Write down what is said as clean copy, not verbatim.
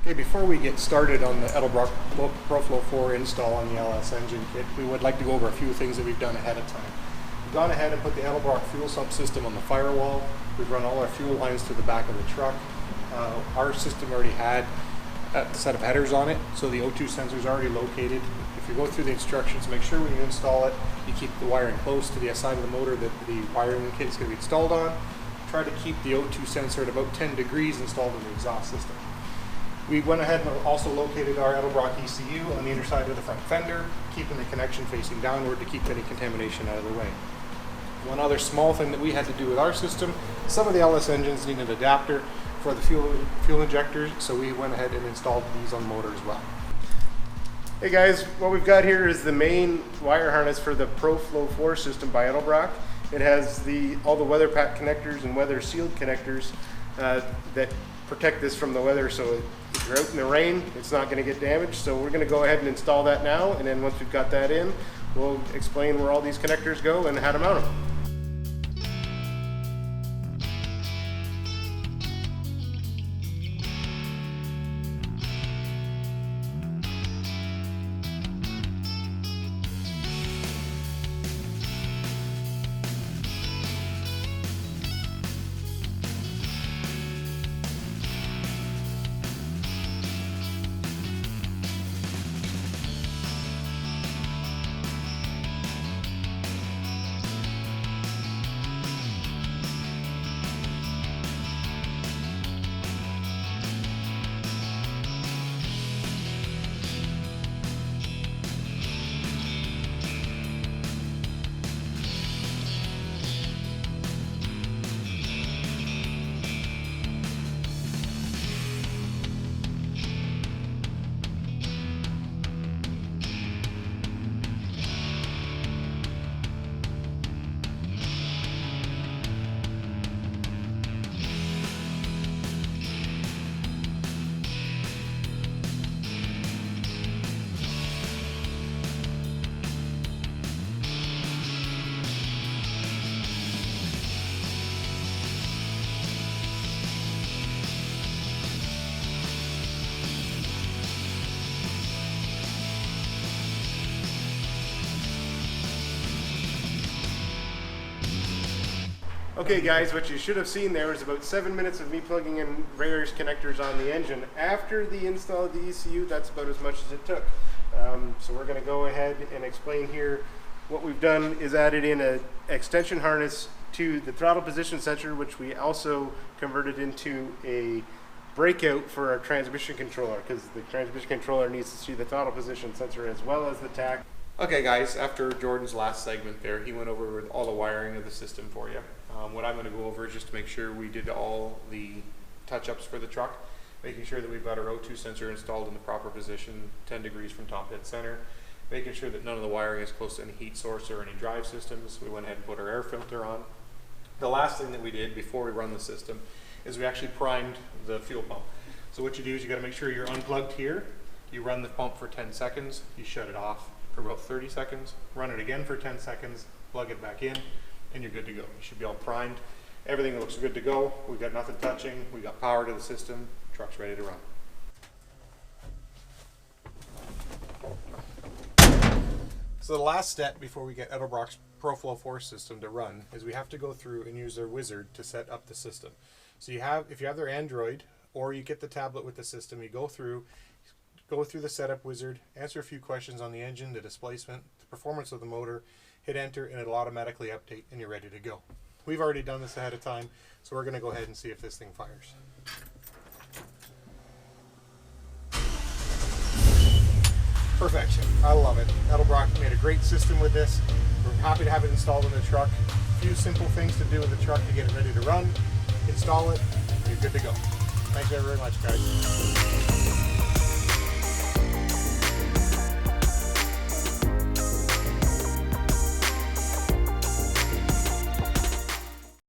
Okay, before we get started on the Edelbrock Pro-Flo 4 install on the LS engine kit, we would like to go over a few things that we've done ahead of time. We've gone ahead and put the Edelbrock fuel sump system on the firewall. We've run all our fuel lines to the back of the truck. Our system already had a set of headers on it, so the O2 sensor is already located. If you go through the instructions, make sure when you install it, you keep the wiring close to the side of the motor that the wiring kit is going to be installed on. Try to keep the O2 sensor at about 10 degrees installed in the exhaust system. We went ahead and also located our Edelbrock ECU on the inner side of the front fender, keeping the connection facing downward to keep any contamination out of the way. One other small thing that we had to do with our system, some of the LS engines need an adapter for the fuel injectors, so we went ahead and installed these on the motor as well. Hey guys, what we've got here is the main wire harness for the Pro-Flo 4 system by Edelbrock. It has all the weather pack connectors and weather sealed connectors that protect this from the weather, so if you're out in the rain, it's not going to get damaged. So we're going to go ahead and install that now, and then once we've got that in, we'll explain where all these connectors go and how to mount them. Okay guys, what you should have seen there was about 7 minutes of me plugging in various connectors on the engine. After the install of the ECU, that's about as much as it took. So we're going to go ahead and explain here. What we've done is added in an extension harness to the throttle position sensor, which we also converted into a breakout for our transmission controller, because the transmission controller needs to see the throttle position sensor as well as the tach. Okay guys, after Jordan's last segment there, he went over with all the wiring of the system for you. What I'm going to go over is just to make sure we did all the touch-ups for the truck, making sure that we've got our O2 sensor installed in the proper position, 10 degrees from top dead center, making sure that none of the wiring is close to any heat source or any drive systems. We went ahead and put our air filter on. The last thing that we did before we run the system is we actually primed the fuel pump. So what you do is you got to make sure you're unplugged here, you run the pump for 10 seconds, you shut it off for about 30 seconds, run it again for 10 seconds, plug it back in, and you're good to go. You should be all primed. Everything looks good to go. We've got nothing touching. We've got power to the system. Truck's ready to run. So the last step before we get Edelbrock's Pro-Flo 4 system to run is we have to go through and use their wizard to set up the system. So if you have their Android or you get the tablet with the system, you go through the setup wizard, answer a few questions on the engine, the displacement, the performance of the motor, hit enter, and it'll automatically update and you're ready to go. We've already done this ahead of time, so we're going to go ahead and see if this thing fires. Perfection. I love it. Edelbrock made a great system with this. We're happy to have it installed in the truck. A few simple things to do with the truck to get it ready to run. Install it, and you're good to go. Thanks very much, guys.